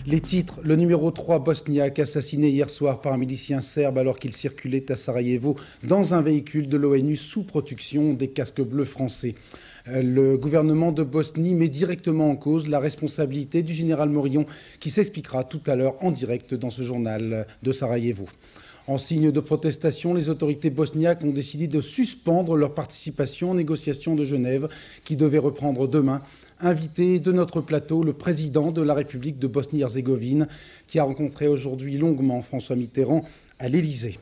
Les titres, le numéro 3 bosniaque assassiné hier soir par un milicien serbe alors qu'il circulait à Sarajevo dans un véhicule de l'ONU sous protection des casques bleus français. Le gouvernement de Bosnie met directement en cause la responsabilité du général Morillon qui s'expliquera tout à l'heure en direct dans ce journal de Sarajevo. En signe de protestation, les autorités bosniaques ont décidé de suspendre leur participation aux négociations de Genève qui devaient reprendre demain. Invité de notre plateau, le président de la République de Bosnie-Herzégovine, qui a rencontré aujourd'hui longuement François Mitterrand à l'Élysée.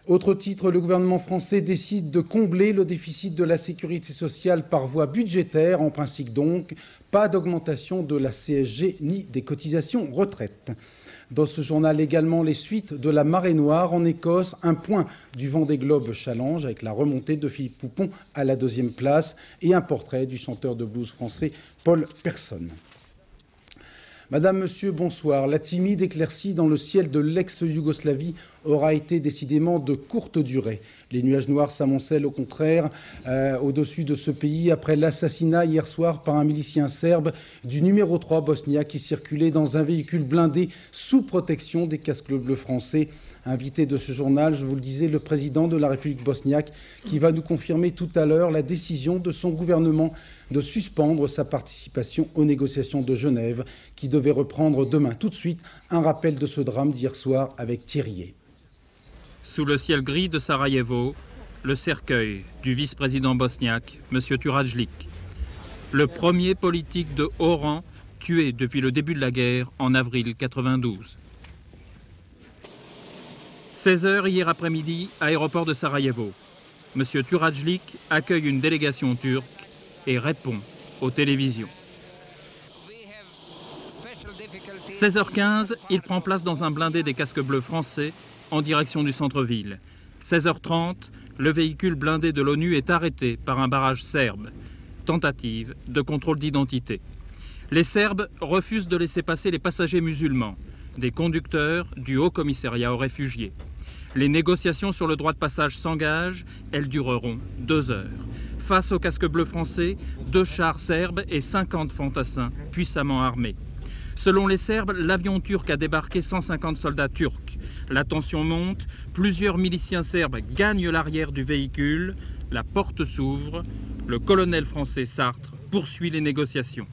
Autre titre, le gouvernement français décide de combler le déficit de la sécurité sociale par voie budgétaire, en principe donc, pas d'augmentation de la CSG ni des cotisations retraite. Dans ce journal également, les suites de la marée noire en Écosse, un point du Vendée Globe Challenge avec la remontée de Philippe Poupon à la 2e place et un portrait du chanteur de blues français Paul Persson. Madame, Monsieur, bonsoir. La timide éclaircie dans le ciel de l'ex-Yougoslavie aura été décidément de courte durée. Les nuages noirs s'amoncellent au contraire au-dessus de ce pays après l'assassinat hier soir par un milicien serbe du numéro 3 bosniaque qui circulait dans un véhicule blindé sous protection des casques bleus français. Invité de ce journal, je vous le disais, le président de la République bosniaque qui va nous confirmer tout à l'heure la décision de son gouvernement de suspendre sa participation aux négociations de Genève qui devaient reprendre demain. Tout de suite, un rappel de ce drame d'hier soir avec Thierry. Sous le ciel gris de Sarajevo, le cercueil du vice-président bosniaque, M. Turadjlik, le premier politique de haut rang tué depuis le début de la guerre en avril 92. 16 h hier après-midi, aéroport de Sarajevo. M. Turadjlik accueille une délégation turque et répond aux télévisions. 16 h 15, il prend place dans un blindé des casques bleus français en direction du centre-ville. 16 h 30, le véhicule blindé de l'ONU est arrêté par un barrage serbe. Tentative de contrôle d'identité. Les Serbes refusent de laisser passer les passagers musulmans, des conducteurs du Haut Commissariat aux réfugiés. Les négociations sur le droit de passage s'engagent, elles dureront 2 heures. Face aux casques bleus français, 2 chars serbes et 50 fantassins puissamment armés. Selon les Serbes, l'avion turc a débarqué 150 soldats turcs. La tension monte, plusieurs miliciens serbes gagnent l'arrière du véhicule, la porte s'ouvre, le colonel français Sartre poursuit les négociations.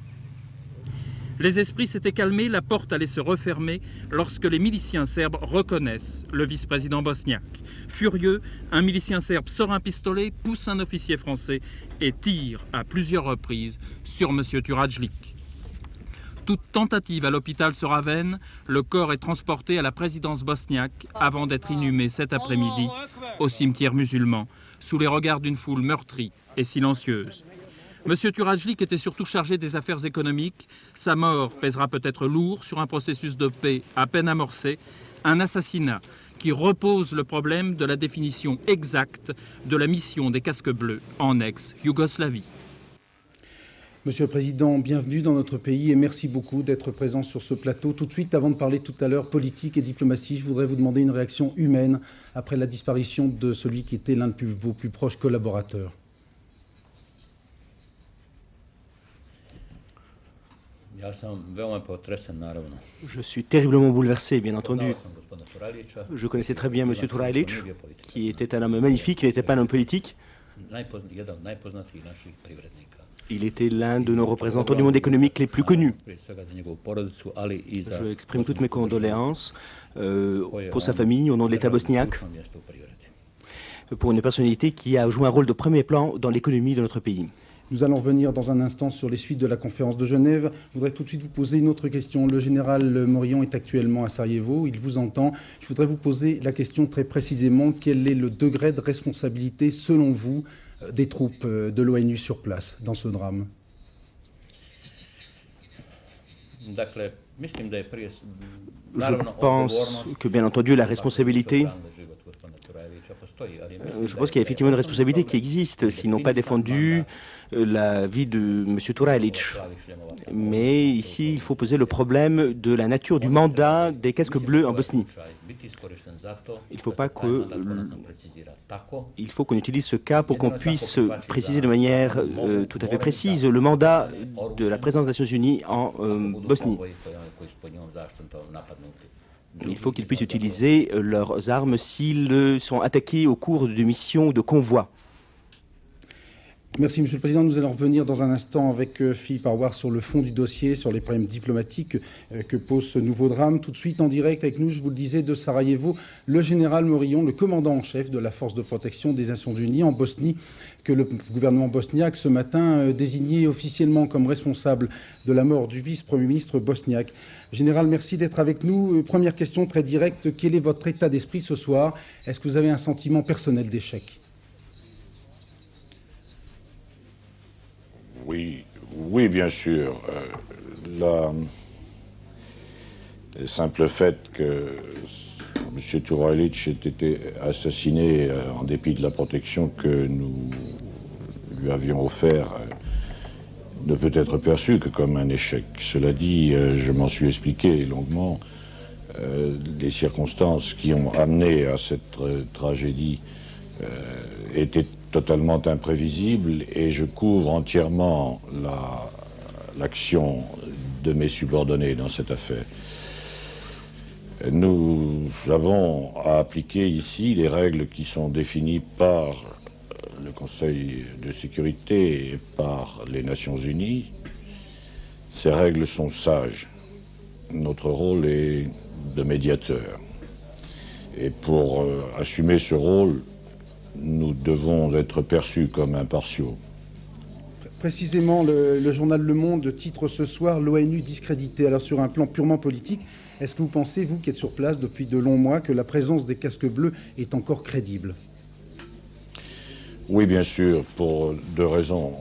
Les esprits s'étaient calmés, la porte allait se refermer lorsque les miliciens serbes reconnaissent le vice-président bosniaque. Furieux, un milicien serbe sort un pistolet, pousse un officier français et tire à plusieurs reprises sur M. Turadjlik. Toute tentative à l'hôpital sera vaine, le corps est transporté à la présidence bosniaque avant d'être inhumé cet après-midi au cimetière musulman, sous les regards d'une foule meurtrie et silencieuse. M. Turadjlik était surtout chargé des affaires économiques. Sa mort pèsera peut-être lourd sur un processus de paix à peine amorcé, un assassinat qui repose le problème de la définition exacte de la mission des casques bleus en ex-Yougoslavie. Monsieur le Président, bienvenue dans notre pays et merci beaucoup d'être présent sur ce plateau. Tout de suite, avant de parler tout à l'heure politique et diplomatie, je voudrais vous demander une réaction humaine après la disparition de celui qui était l'un de vos plus proches collaborateurs. Je suis terriblement bouleversé, bien entendu. Je connaissais très bien M. Turajlić, qui était un homme magnifique, il n'était pas un homme politique. Il était l'un de nos représentants du monde économique les plus connus. Je exprime toutes mes condoléances pour sa famille, au nom de l'État bosniaque, pour une personnalité qui a joué un rôle de premier plan dans l'économie de notre pays. Nous allons revenir dans un instant sur les suites de la conférence de Genève. Je voudrais tout de suite vous poser une autre question. Le général Morillon est actuellement à Sarajevo, il vous entend. Je voudrais vous poser la question très précisément. Quel est le degré de responsabilité, selon vous, des troupes de l'ONU sur place dans ce drame? Je pense que, bien entendu, la responsabilité Je pense qu'il y a effectivement une responsabilité qui existe, s'ils n'ont pas défendu la vie de M. Turalic. Mais ici, il faut poser le problème de la nature du mandat des casques bleus en Bosnie. Il faut qu'on utilise ce cas pour qu'on puisse préciser de manière tout à fait précise le mandat de la présence des Nations Unies en Bosnie. Il faut qu'ils puissent utiliser leurs armes s'ils sont attaqués au cours de missions ou de convois. Merci, Monsieur le Président. Nous allons revenir dans un instant avec Philippe Arouard sur le fond du dossier, sur les problèmes diplomatiques que pose ce nouveau drame. Tout de suite, en direct avec nous, je vous le disais, de Sarajevo, le général Morillon, le commandant en chef de la force de protection des Nations Unies en Bosnie, que le gouvernement bosniaque ce matin désigné officiellement comme responsable de la mort du vice-premier ministre bosniaque. Général, merci d'être avec nous. Première question très directe, quel est votre état d'esprit ce soir? Est-ce que vous avez un sentiment personnel d'échec? Oui, bien sûr. Le simple fait que M. Turalic ait été assassiné en dépit de la protection que nous lui avions offerte ne peut être perçu que comme un échec. Cela dit, je m'en suis expliqué longuement. Les circonstances qui ont amené à cette tragédie étaient totalement imprévisibles et je couvre entièrement l'action de mes subordonnés dans cette affaire. Nous avons à appliquer ici les règles qui sont définies par le Conseil de sécurité et par les Nations Unies. Ces règles sont sages. Notre rôle est de médiateur. Et pour assumer ce rôle, nous devons être perçus comme impartiaux. Précisément, le journal Le Monde titre ce soir « L'ONU discréditée ». Alors sur un plan purement politique, est-ce que vous pensez, vous qui êtes sur place depuis de longs mois, que la présence des casques bleus est encore crédible? Oui, bien sûr, pour deux raisons.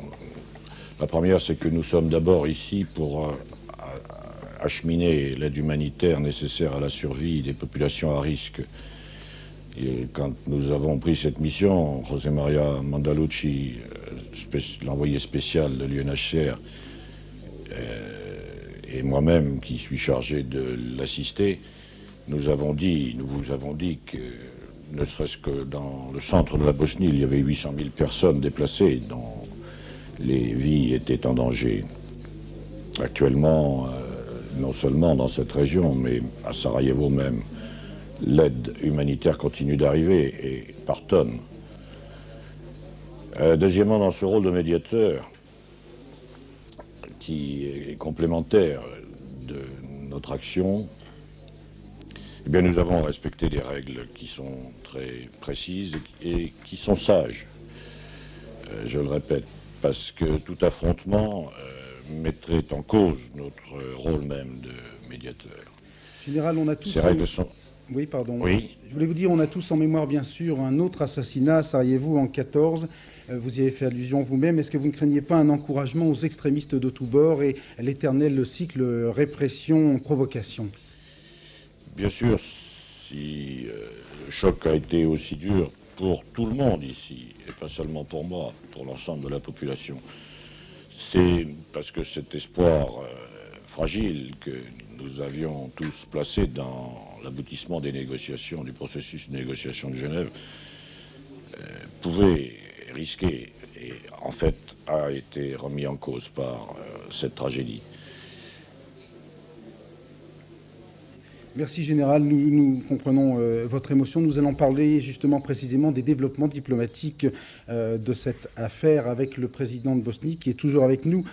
La première, c'est que nous sommes d'abord ici pour acheminer l'aide humanitaire nécessaire à la survie des populations à risque. Et quand nous avons pris cette mission, José María Mandalucci, l'envoyé spécial de l'UNHCR, et moi-même qui suis chargé de l'assister, nous vous avons dit que ne serait-ce que dans le centre de la Bosnie, il y avait 800 000 personnes déplacées dont les vies étaient en danger. Actuellement, non seulement dans cette région, mais à Sarajevo même, l'aide humanitaire continue d'arriver et par tonnes. Deuxièmement, dans ce rôle de médiateur, qui est complémentaire de notre action, eh bien, nous avons respecté des règles qui sont très précises et qui sont sages. Je le répète, parce que tout affrontement mettrait en cause notre rôle même de médiateur. Général, on a tous... Ces règles sont... Oui, pardon. Oui. Je voulais vous dire, on a tous en mémoire, bien sûr, un autre assassinat à Sarajevo en 2014. Vous y avez fait allusion vous-même. Est-ce que vous ne craignez pas un encouragement aux extrémistes de tous bords et l'éternel cycle répression-provocation? Bien sûr, si le choc a été aussi dur pour tout le monde ici, et pas seulement pour moi, pour l'ensemble de la population, c'est parce que cet espoir fragile que nous avions tous placé dans l'aboutissement des négociations, du processus de négociation de Genève, pouvait risquer, et en fait a été remis en cause par cette tragédie. Merci Général, nous comprenons votre émotion. Nous allons parler justement précisément des développements diplomatiques de cette affaire avec le président de Bosnie qui est toujours avec nous.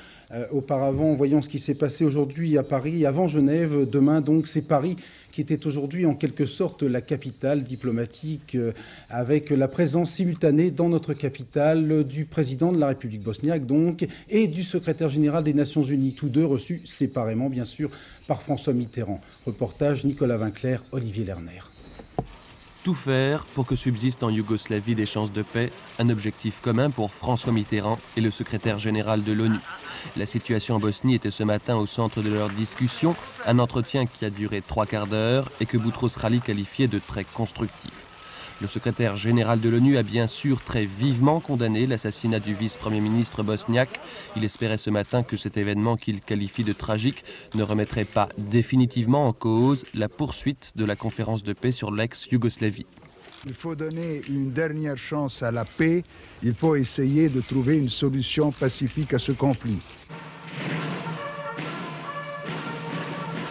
Auparavant, voyons ce qui s'est passé aujourd'hui à Paris, avant Genève. Demain donc, c'est Paris qui était aujourd'hui en quelque sorte la capitale diplomatique avec la présence simultanée dans notre capitale du président de la République bosniaque donc et du secrétaire général des Nations Unies, tous deux reçus séparément bien sûr par François Mitterrand. Reportage Nicolas Vinclair, Olivier Lerner. Tout faire pour que subsiste en Yougoslavie des chances de paix, un objectif commun pour François Mitterrand et le secrétaire général de l'ONU. La situation en Bosnie était ce matin au centre de leur discussion, un entretien qui a duré 3 quarts d'heure et que Boutros Ghali qualifiait de très constructif. Le secrétaire général de l'ONU a bien sûr très vivement condamné l'assassinat du vice-premier ministre bosniaque. Il espérait ce matin que cet événement qu'il qualifie de tragique ne remettrait pas définitivement en cause la poursuite de la conférence de paix sur l'ex-Yougoslavie. Il faut donner une dernière chance à la paix, il faut essayer de trouver une solution pacifique à ce conflit.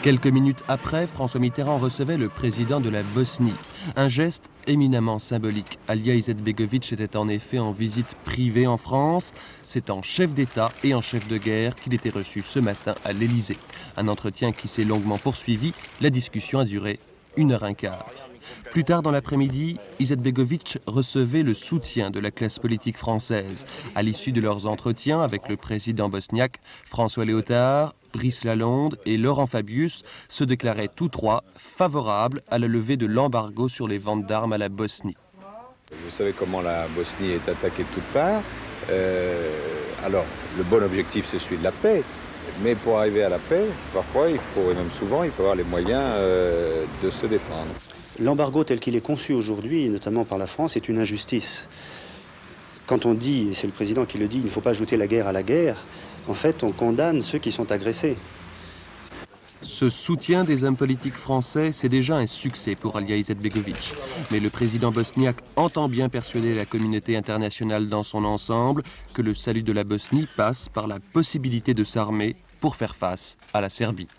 Quelques minutes après, François Mitterrand recevait le président de la Bosnie. Un geste éminemment symbolique. Alija Izetbegović était en effet en visite privée en France. C'est en chef d'État et en chef de guerre qu'il était reçu ce matin à l'Élysée. Un entretien qui s'est longuement poursuivi. La discussion a duré 1h15. Plus tard dans l'après-midi, Izetbegović recevait le soutien de la classe politique française. À l'issue de leurs entretiens avec le président bosniaque, François Léotard, Brice Lalonde et Laurent Fabius se déclaraient tous trois favorables à la levée de l'embargo sur les ventes d'armes à la Bosnie. Vous savez comment la Bosnie est attaquée de toutes parts. Alors, le bon objectif, c'est celui de la paix. Mais pour arriver à la paix, parfois, et même souvent, il faut avoir les moyens de se défendre. L'embargo tel qu'il est conçu aujourd'hui, notamment par la France, est une injustice. Quand on dit, et c'est le président qui le dit, il ne faut pas ajouter la guerre à la guerre, en fait, on condamne ceux qui sont agressés. Ce soutien des hommes politiques français, c'est déjà un succès pour Alija Izetbegović. Mais le président bosniaque entend bien persuader la communauté internationale dans son ensemble que le salut de la Bosnie passe par la possibilité de s'armer pour faire face à la Serbie.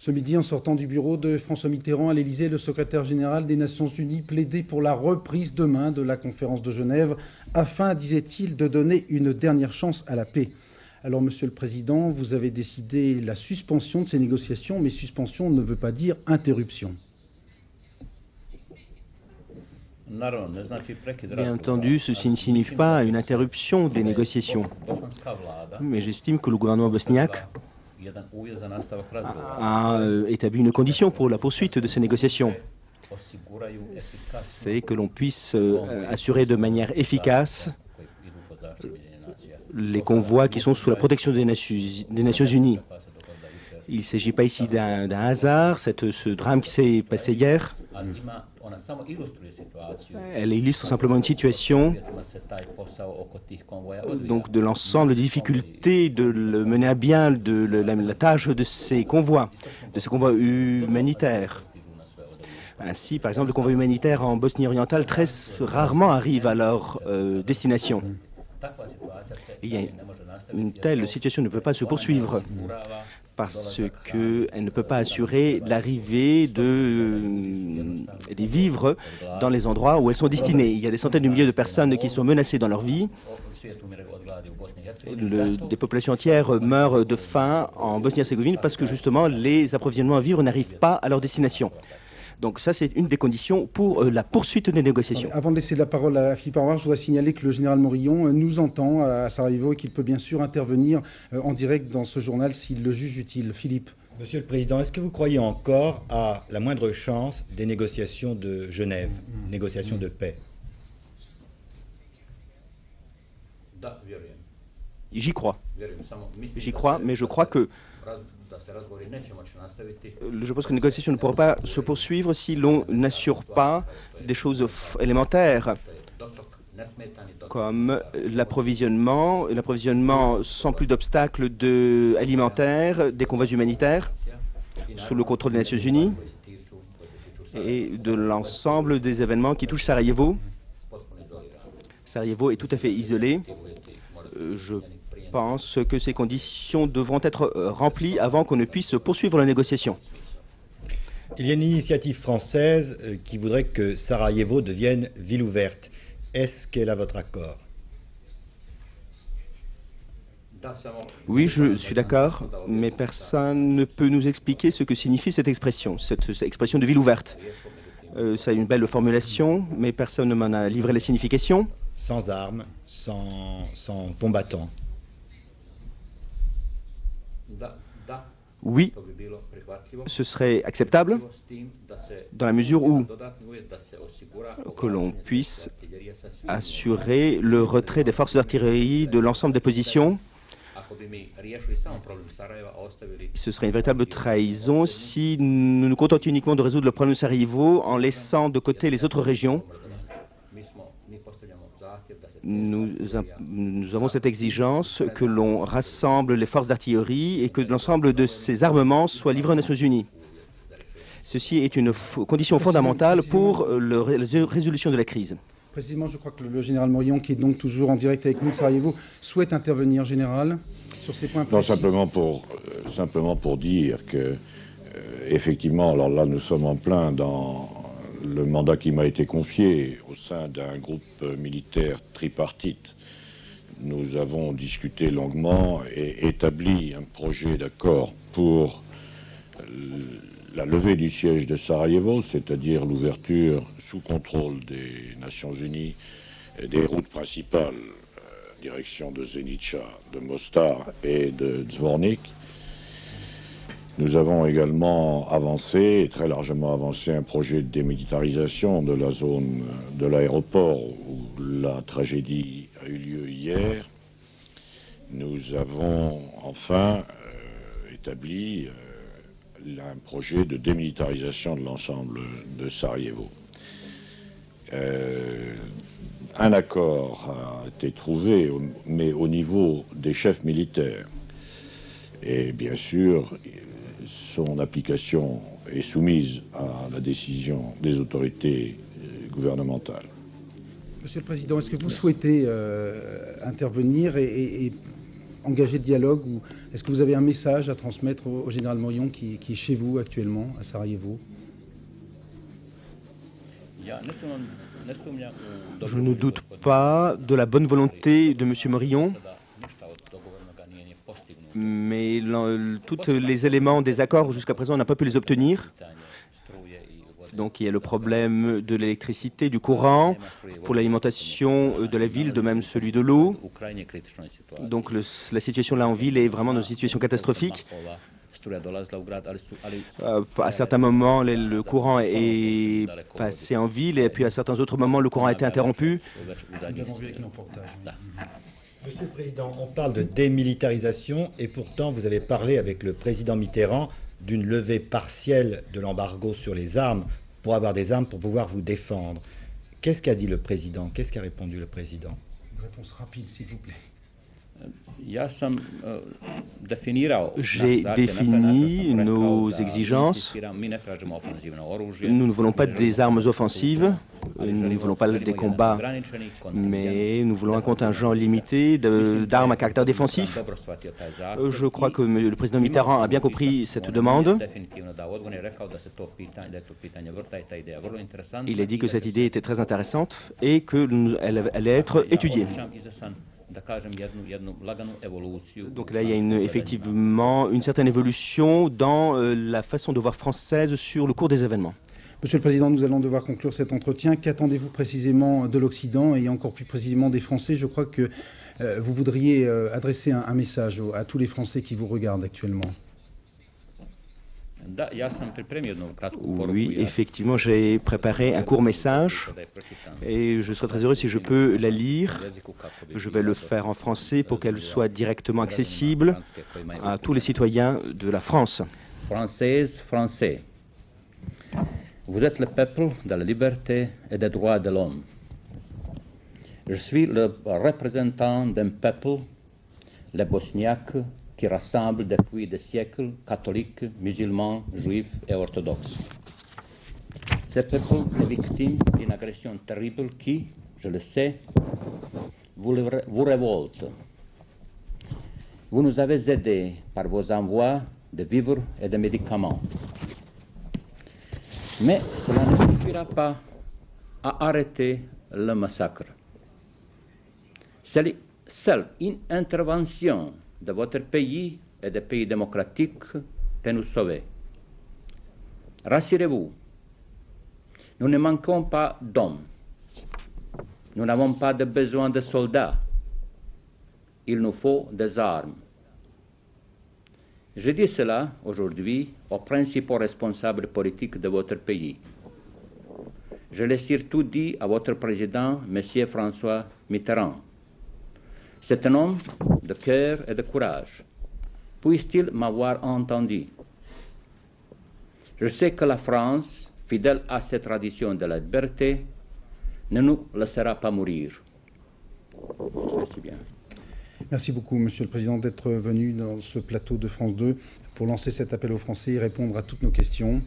Ce midi, en sortant du bureau de François Mitterrand à l'Élysée, le secrétaire général des Nations Unies plaidait pour la reprise demain de la conférence de Genève, afin, disait-il, de donner une dernière chance à la paix. Alors, Monsieur le Président, vous avez décidé la suspension de ces négociations, mais suspension ne veut pas dire interruption. Bien entendu, ceci ne signifie pas une interruption des négociations. Mais j'estime que le gouvernement bosniaque a établi une condition pour la poursuite de ces négociations. C'est que l'on puisse assurer de manière efficace les convois qui sont sous la protection des Nations Unies. Il ne s'agit pas ici d'un hasard, ce drame qui s'est passé hier. Elle illustre simplement une situation donc de l'ensemble des difficultés de mener à bien la tâche de ces convois humanitaires. Ainsi, par exemple, le convoi humanitaire en Bosnie orientale très rarement arrive à leur destination. Une telle situation ne peut pas se poursuivre parce qu'elle ne peut pas assurer l'arrivée des vivres dans les endroits où elles sont destinées. Il y a des centaines de milliers de personnes qui sont menacées dans leur vie. Des populations entières meurent de faim en Bosnie-Herzégovine parce que justement les approvisionnements en vivres n'arrivent pas à leur destination. Donc ça, c'est une des conditions pour la poursuite des négociations. Avant de laisser la parole à Philippe Armand, je voudrais signaler que le général Morillon nous entend à Sarajevo et qu'il peut bien sûr intervenir en direct dans ce journal s'il le juge utile. Philippe. Monsieur le Président, est-ce que vous croyez encore à la moindre chance des négociations de Genève, négociations de paix? J'y crois. J'y crois, mais je crois que je pense que les négociations ne pourront pas se poursuivre si l'on n'assure pas des choses élémentaires comme l'approvisionnement sans plus d'obstacles alimentaires, des convois humanitaires sous le contrôle des Nations Unies et de l'ensemble des événements qui touchent Sarajevo. Sarajevo est tout à fait isolé. Je pense que ces conditions devront être remplies avant qu'on ne puisse poursuivre la négociation. Il y a une initiative française qui voudrait que Sarajevo devienne ville ouverte. Est-ce qu'elle a votre accord? Oui, je suis d'accord, mais personne ne peut nous expliquer ce que signifie cette expression de ville ouverte. Ça a une belle formulation, mais personne ne m'en a livré les significations. Sans armes, sans combattants. Oui, ce serait acceptable dans la mesure où que l'on puisse assurer le retrait des forces d'artillerie de l'ensemble des positions Ce serait une véritable trahison si nous nous contentions uniquement de résoudre le problème de Sarajevo en laissant de côté les autres régions. Nous avons cette exigence que l'on rassemble les forces d'artillerie et que l'ensemble de ces armements soient livrés aux Nations Unies. Ceci est une condition fondamentale pour la résolution de la crise. Précisément, je crois que le général Morillon, qui est donc toujours en direct avec nous de Sarajevo, souhaite intervenir, général, sur ces points précis. Non, simplement pour dire que, effectivement, alors là, nous sommes en plein dans le mandat qui m'a été confié au sein d'un groupe militaire tripartite. Nous avons discuté longuement et établi un projet d'accord pour la levée du siège de Sarajevo, c'est-à-dire l'ouverture sous contrôle des Nations Unies des routes principales, direction de Zenica, de Mostar et de Zvornik. Nous avons également avancé, très largement avancé, un projet de démilitarisation de la zone de l'aéroport où la tragédie a eu lieu hier. Nous avons enfin établi un projet de démilitarisation de l'ensemble de Sarajevo. Un accord a été trouvé, mais au niveau des chefs militaires. Et bien sûr, son application est soumise à la décision des autorités gouvernementales. Monsieur le Président, est-ce que vous souhaitez intervenir et engager le dialogue, ou est-ce que vous avez un message à transmettre au général Morillon qui est chez vous actuellement, à Sarajevo? Je ne doute pas de la bonne volonté de M. Morillon, mais tous les éléments des accords jusqu'à présent, on n'a pas pu les obtenir. Donc il y a le problème de l'électricité, du courant, pour l'alimentation de la ville, de même celui de l'eau. Donc la situation là en ville est vraiment dans une situation catastrophique. À certains moments, le courant est passé en ville et puis à certains autres moments, le courant a été interrompu. Monsieur le Président, on parle de démilitarisation et pourtant vous avez parlé avec le président Mitterrand d'une levée partielle de l'embargo sur les armes pour avoir des armes pour pouvoir vous défendre. Qu'est-ce qu'a dit le président? Qu'est-ce qu'a répondu le président? Une réponse rapide, s'il vous plaît. J'ai défini nos exigences. Nous ne voulons pas des armes offensives, nous ne voulons pas des combats, mais nous voulons un contingent limité d'armes à caractère défensif. Je crois que le président Mitterrand a bien compris cette demande. Il a dit que cette idée était très intéressante et qu'elle allait être étudiée. Donc là, il y a effectivement une certaine évolution dans la façon de voir française sur le cours des événements. Monsieur le Président, nous allons devoir conclure cet entretien. Qu'attendez-vous précisément de l'Occident et encore plus précisément des Français? Je crois que vous voudriez adresser un message à tous les Français qui vous regardent actuellement. Oui, effectivement, j'ai préparé un court message et je serai très heureux si je peux la lire. Je vais le faire en français pour qu'elle soit directement accessible à tous les citoyens de la France. Françaises, Français, vous êtes le peuple de la liberté et des droits de l'homme. Je suis le représentant d'un peuple, les Bosniaques, qui rassemble depuis des siècles catholiques, musulmans, juifs et orthodoxes. Ce peuple est victime d'une agression terrible qui, je le sais, vous révolte. Vous nous avez aidés par vos envois de vivres et de médicaments. Mais cela ne suffira pas à arrêter le massacre. Seule une intervention de votre pays et des pays démocratiques peut nous sauver. Rassurez-vous, nous ne manquons pas d'hommes. Nous n'avons pas de besoin de soldats. Il nous faut des armes. Je dis cela aujourd'hui aux principaux responsables politiques de votre pays. Je l'ai surtout dit à votre président, M. François Mitterrand. C'est un homme de cœur et de courage. Puisse-t-il m'avoir entendu? Je sais que la France, fidèle à ses traditions de la liberté, ne nous laissera pas mourir. Merci bien. Merci beaucoup, Monsieur le Président, d'être venu dans ce plateau de France 2 pour lancer cet appel aux Français et répondre à toutes nos questions.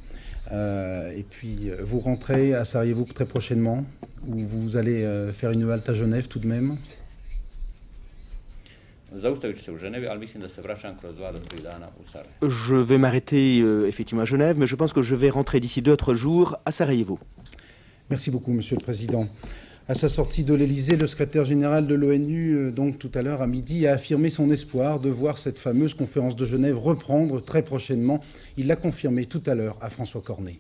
Et puis, vous rentrez à Sarajevo très prochainement, ou vous allez faire une halte à Genève tout de même? Je vais m'arrêter effectivement à Genève, mais je pense que je vais rentrer d'ici 2 autres jours à Sarajevo. Merci beaucoup, Monsieur le Président. À sa sortie de l'Élysée, le secrétaire général de l'ONU, donc tout à l'heure à midi, a affirmé son espoir de voir cette fameuse conférence de Genève reprendre très prochainement. Il l'a confirmé tout à l'heure à François Cornet.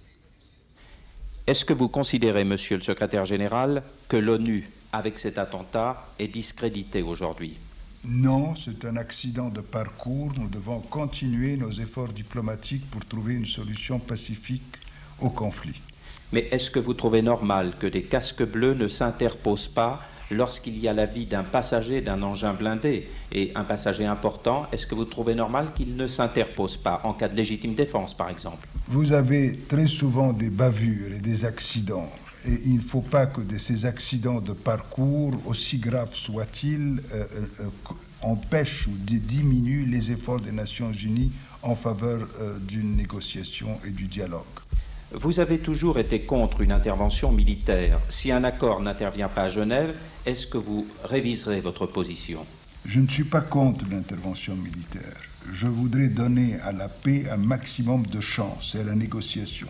Est-ce que vous considérez, Monsieur le secrétaire général, que l'ONU, avec cet attentat, est discréditée aujourd'hui? Non, c'est un accident de parcours. Nous devons continuer nos efforts diplomatiques pour trouver une solution pacifique au conflit. Mais est-ce que vous trouvez normal que des casques bleus ne s'interposent pas lorsqu'il y a la vie d'un passager d'un engin blindé et un passager important? Est-ce que vous trouvez normal qu'ils ne s'interposent pas en cas de légitime défense, par exemple? Vous avez très souvent des bavures et des accidents. Et il ne faut pas que ces accidents de parcours, aussi graves soient-ils, empêchent ou diminuent les efforts des Nations Unies en faveur d'une négociation et du dialogue. Vous avez toujours été contre une intervention militaire. Si un accord n'intervient pas à Genève, est-ce que vous réviserez votre position? Je ne suis pas contre l'intervention militaire. Je voudrais donner à la paix un maximum de chance et à la négociation.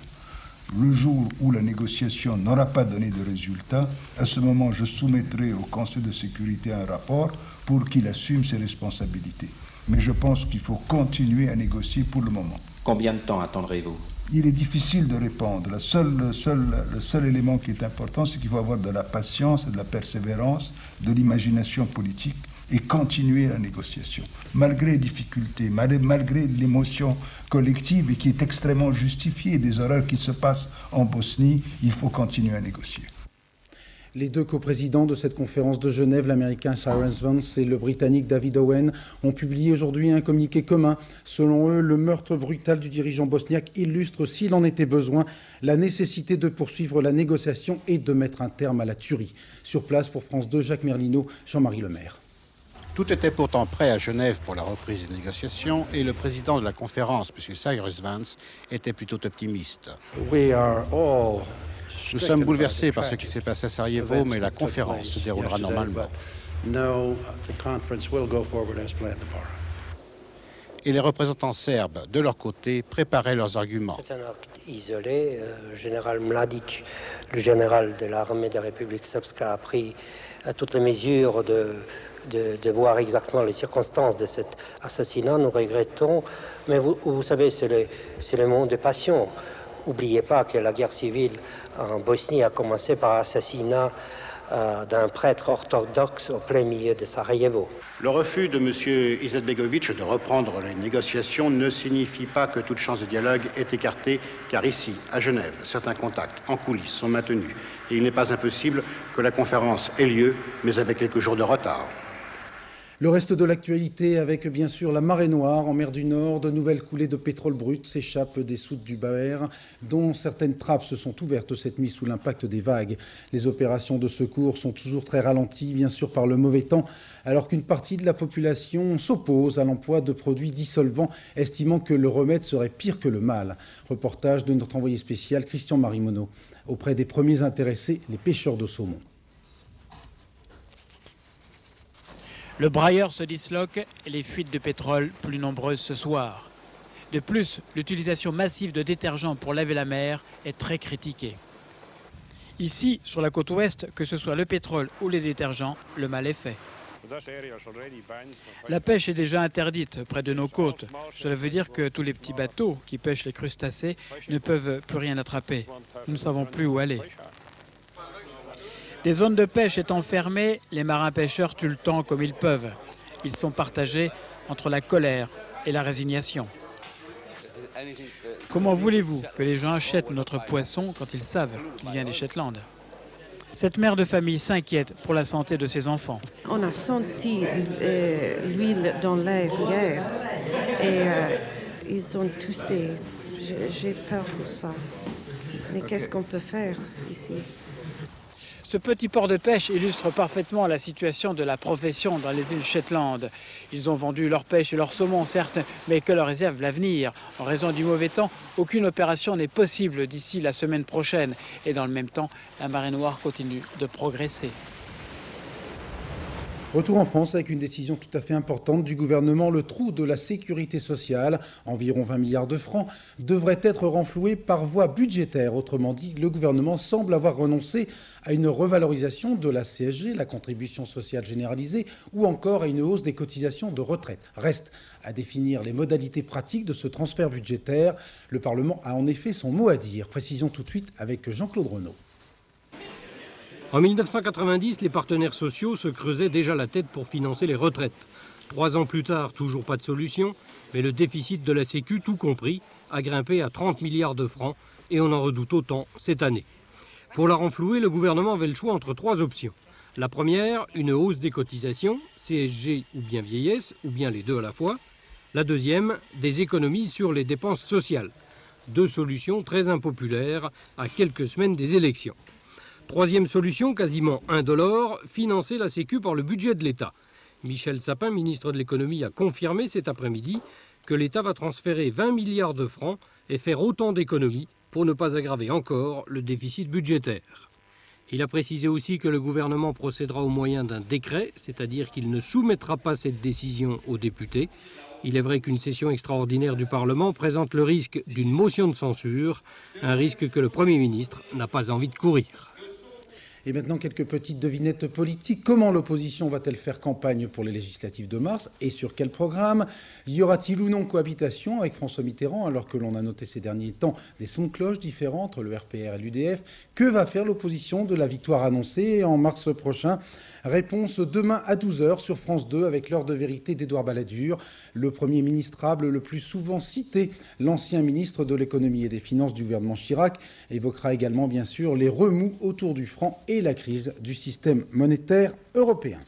Le jour où la négociation n'aura pas donné de résultat, à ce moment, je soumettrai au Conseil de sécurité un rapport pour qu'il assume ses responsabilités. Mais je pense qu'il faut continuer à négocier pour le moment. Combien de temps attendrez-vous? Il est difficile de répondre. Le seul élément qui est important, c'est qu'il faut avoir de la patience, de la persévérance, de l'imagination politique et continuer la négociation. Malgré les difficultés, malgré l'émotion collective et qui est extrêmement justifiée des horreurs qui se passent en Bosnie, il faut continuer à négocier. Les deux coprésidents de cette conférence de Genève, l'Américain Cyrus Vance et le Britannique David Owen, ont publié aujourd'hui un communiqué commun. Selon eux, le meurtre brutal du dirigeant bosniaque illustre, s'il en était besoin, la nécessité de poursuivre la négociation et de mettre un terme à la tuerie. Sur place pour France 2, Jacques Merlino, Jean-Marie Lemaire. Tout était pourtant prêt à Genève pour la reprise des négociations et le président de la conférence, M. Cyrus Vance, était plutôt optimiste. Nous sommes bouleversés par ce qui s'est passé à Sarajevo, mais la conférence se déroulera normalement. Et les représentants serbes, de leur côté, préparaient leurs arguments. C'est un acte isolé. Le général Mladic, le général de l'armée de la République Srpska, a pris toutes les mesures de voir exactement les circonstances de cet assassinat. Nous regrettons, mais vous savez, c'est le monde de passion. N'oubliez pas que la guerre civile en Bosnie a commencé par l'assassinat d'un prêtre orthodoxe au plein milieu de Sarajevo. Le refus de M. Izetbegovic de reprendre les négociations ne signifie pas que toute chance de dialogue est écartée, car ici, à Genève, certains contacts en coulisses sont maintenus. Et il n'est pas impossible que la conférence ait lieu, mais avec quelques jours de retard. Le reste de l'actualité avec bien sûr la marée noire en mer du Nord. De nouvelles coulées de pétrole brut s'échappent des soutes du Baer, dont certaines trappes se sont ouvertes cette nuit sous l'impact des vagues. Les opérations de secours sont toujours très ralenties, bien sûr par le mauvais temps, alors qu'une partie de la population s'oppose à l'emploi de produits dissolvants, estimant que le remède serait pire que le mal. Reportage de notre envoyé spécial Christian Marimono, auprès des premiers intéressés, les pêcheurs de saumon. Le brailleur se disloque et les fuites de pétrole plus nombreuses ce soir. De plus, l'utilisation massive de détergents pour laver la mer est très critiquée. Ici, sur la côte ouest, que ce soit le pétrole ou les détergents, le mal est fait. La pêche est déjà interdite près de nos côtes. Cela veut dire que tous les petits bateaux qui pêchent les crustacés ne peuvent plus rien attraper. Nous ne savons plus où aller. Des zones de pêche étant fermées, les marins-pêcheurs tuent le temps comme ils peuvent. Ils sont partagés entre la colère et la résignation. Comment voulez-vous que les gens achètent notre poisson quand ils savent qu'il vient des Shetland? Cette mère de famille s'inquiète pour la santé de ses enfants. On a senti l'huile dans l'air hier et ils ont toussé. J'ai peur pour ça. Mais qu'est-ce qu'on peut faire ici? Ce petit port de pêche illustre parfaitement la situation de la profession dans les îles Shetland. Ils ont vendu leur pêche et leur saumon, certes, mais que leur réserve l'avenir. En raison du mauvais temps, aucune opération n'est possible d'ici la semaine prochaine. Et dans le même temps, la marée noire continue de progresser. Retour en France avec une décision tout à fait importante du gouvernement. Le trou de la sécurité sociale, environ 20 milliards de francs, devrait être renfloué par voie budgétaire. Autrement dit, le gouvernement semble avoir renoncé à une revalorisation de la CSG, la contribution sociale généralisée, ou encore à une hausse des cotisations de retraite. Reste à définir les modalités pratiques de ce transfert budgétaire. Le Parlement a en effet son mot à dire. Précision tout de suite avec Jean-Claude Renaud. En 1990, les partenaires sociaux se creusaient déjà la tête pour financer les retraites. 3 ans plus tard, toujours pas de solution, mais le déficit de la Sécu, tout compris, a grimpé à 30 milliards de francs et on en redoute autant cette année. Pour la renflouer, le gouvernement avait le choix entre 3 options. La première, une hausse des cotisations, CSG ou bien vieillesse, ou bien les deux à la fois. La deuxième, des économies sur les dépenses sociales. 2 solutions très impopulaires à quelques semaines des élections. Troisième solution, quasiment indolore, financer la Sécu par le budget de l'État. Michel Sapin, ministre de l'économie, a confirmé cet après-midi que l'État va transférer 20 milliards de francs et faire autant d'économies pour ne pas aggraver encore le déficit budgétaire. Il a précisé aussi que le gouvernement procédera au moyen d'un décret, c'est-à-dire qu'il ne soumettra pas cette décision aux députés. Il est vrai qu'une session extraordinaire du Parlement présente le risque d'une motion de censure, un risque que le Premier ministre n'a pas envie de courir. Et maintenant, quelques petites devinettes politiques. Comment l'opposition va-t-elle faire campagne pour les législatives de mars et sur quel programme? Y aura-t-il ou non cohabitation avec François Mitterrand alors que l'on a noté ces derniers temps des sons de cloche différents entre le RPR et l'UDF? Que va faire l'opposition de la victoire annoncée en mars prochain? Réponse demain à 12h sur France 2 avec l'heure de vérité d'Édouard Balladur, le premier ministrable le plus souvent cité. L'ancien ministre de l'économie et des finances du gouvernement Chirac évoquera également bien sûr les remous autour du franc et la crise du système monétaire européen.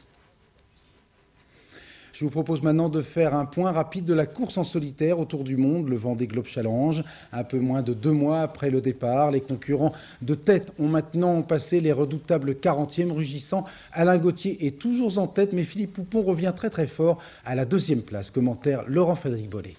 Je vous propose maintenant de faire un point rapide de la course en solitaire autour du monde, le Vendée Globe Challenge. Un peu moins de 2 mois après le départ, les concurrents de tête ont maintenant passé les redoutables 40e rugissants. Alain Gauthier est toujours en tête, mais Philippe Poupon revient très fort à la 2e place. Commentaire Laurent-Frédéric Bollet.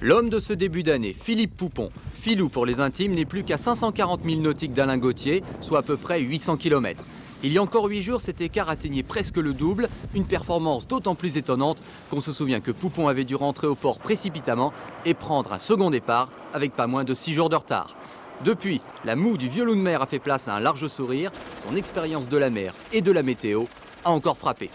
L'homme de ce début d'année, Philippe Poupon. Filou pour les intimes n'est plus qu'à 540 000 nautiques d'Alain Gauthier, soit à peu près 800 km. Il y a encore 8 jours, cet écart atteignait presque le double, une performance d'autant plus étonnante qu'on se souvient que Poupon avait dû rentrer au port précipitamment et prendre un second départ avec pas moins de 6 jours de retard. Depuis, la moue du vieux loup de mer a fait place à un large sourire, son expérience de la mer et de la météo a encore frappé.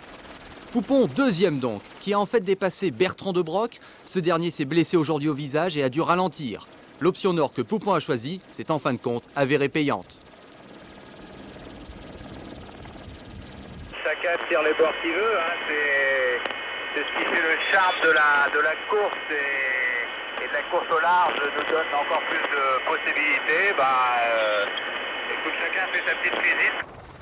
Poupon, 2e donc, qui a en fait dépassé Bertrand de Broc. Ce dernier s'est blessé aujourd'hui au visage et a dû ralentir. L'option nord que Poupon a choisie s'est en fin de compte avérée payante. Chacun tire les bords qu'il veut, hein. C'est ce qui fait le charme de la course et de la course au large nous donne encore plus de possibilités. Écoute, chacun fait sa petite cuisine.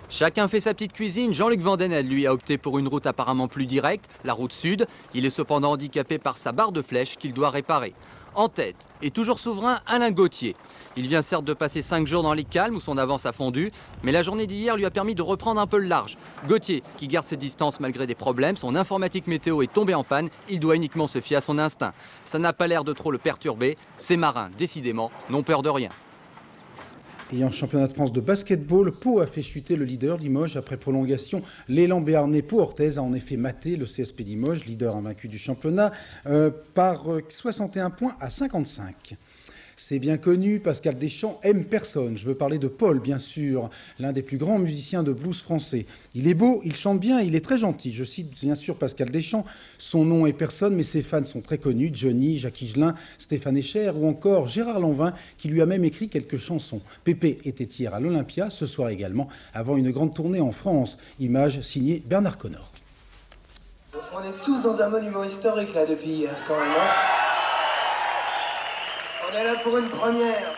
Chacun fait sa petite cuisine. Jean-Luc Vandenel, lui, a opté pour une route apparemment plus directe, la route sud. Il est cependant handicapé par sa barre de flèche qu'il doit réparer. En tête, et toujours souverain, Alain Gauthier. Il vient certes de passer 5 jours dans les calmes où son avance a fondu, mais la journée d'hier lui a permis de reprendre un peu le large. Gauthier, qui garde ses distances malgré des problèmes, son informatique météo est tombée en panne, il doit uniquement se fier à son instinct. Ça n'a pas l'air de trop le perturber, ces marins, décidément, n'ont peur de rien. Et en championnat de France de basketball, Pau a fait chuter le leader Limoges après prolongation. L'élan béarnais Pau-Orthez a en effet maté le CSP Limoges, leader invaincu du championnat, par 61 points à 55. C'est bien connu, Pascal Deschamps aime personne. Je veux parler de Paul, bien sûr, l'un des plus grands musiciens de blues français. Il est beau, il chante bien, il est très gentil. Je cite bien sûr Pascal Deschamps. Son nom est personne, mais ses fans sont très connus. Johnny, Jacques Higelin, Stéphane Echer ou encore Gérard Lanvin, qui lui a même écrit quelques chansons. Pépé était hier à l'Olympia, ce soir également, avant une grande tournée en France. Image signée Bernard Connor. On est tous dans un monument historique là depuis hier quand même. On est là pour une première.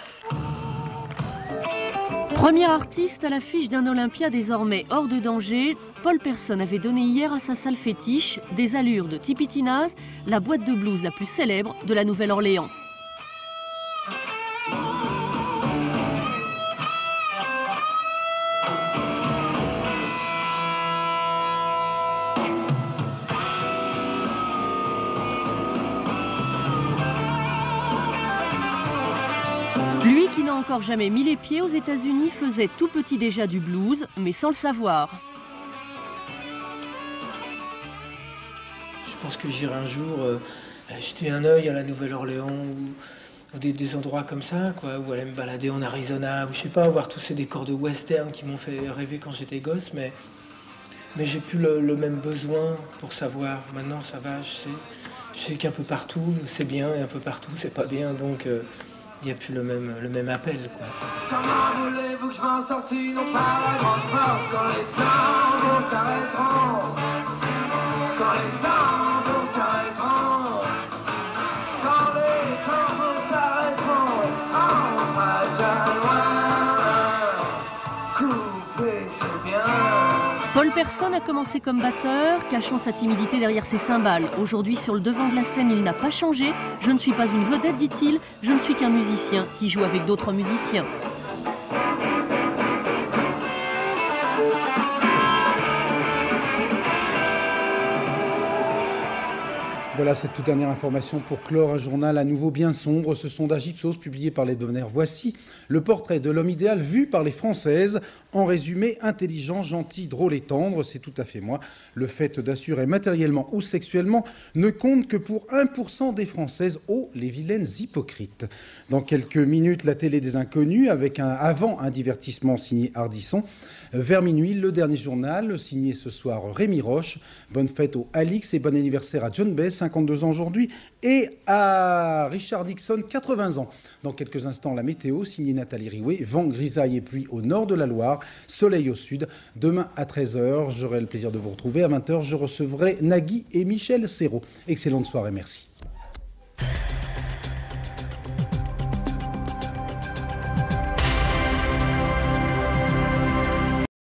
Premier artiste à l'affiche d'un Olympia désormais hors de danger, Paul Persson avait donné hier à sa salle fétiche des allures de Tipitinaz, la boîte de blues la plus célèbre de la Nouvelle-Orléans. Lui qui n'a encore jamais mis les pieds aux États-Unis faisait tout petit déjà du blues, mais sans le savoir. Je pense que j'irai un jour jeter un œil à la Nouvelle-Orléans ou des endroits comme ça, quoi, ou aller me balader en Arizona, ou je sais pas, voir tous ces décors de western qui m'ont fait rêver quand j'étais gosse, mais j'ai plus le même besoin pour savoir. Maintenant ça va, je sais qu'un peu partout c'est bien et un peu partout c'est pas bien, donc il n'y a plus le même appel, quoi. Comment voulez-vous que je m'en sorte sinon par la grande porte quand les tambours s'arrêteront, quand les tambours s'arrêteront, quand les tambours s'arrêteront, on sera déjà loin, couper c'est bien. Paul Persson a commencé comme batteur, cachant sa timidité derrière ses cymbales. Aujourd'hui, sur le devant de la scène, il n'a pas changé. Je ne suis pas une vedette, dit-il, je ne suis qu'un musicien qui joue avec d'autres musiciens. Voilà cette toute dernière information pour clore un journal à nouveau bien sombre. Ce sondage Ipsos publié par l'hebdomadaire Voici le portrait de l'homme idéal vu par les Françaises. En résumé, intelligent, gentil, drôle et tendre, c'est tout à fait moi. Le fait d'assurer matériellement ou sexuellement ne compte que pour 1% des Françaises. Oh, les vilaines hypocrites. Dans quelques minutes, la télé des inconnus avec avant un divertissement signé Ardisson. Vers minuit, le dernier journal signé ce soir Rémi Roche. Bonne fête au Alix et bon anniversaire à John Bay, 52 ans aujourd'hui, et à Richard Nixon, 80 ans. Dans quelques instants, la météo, signée Nathalie Riouet, vent, grisaille et pluie au nord de la Loire, soleil au sud. Demain à 13h, j'aurai le plaisir de vous retrouver. À 20h, je recevrai Nagui et Michel Serrault. Excellente soirée, merci.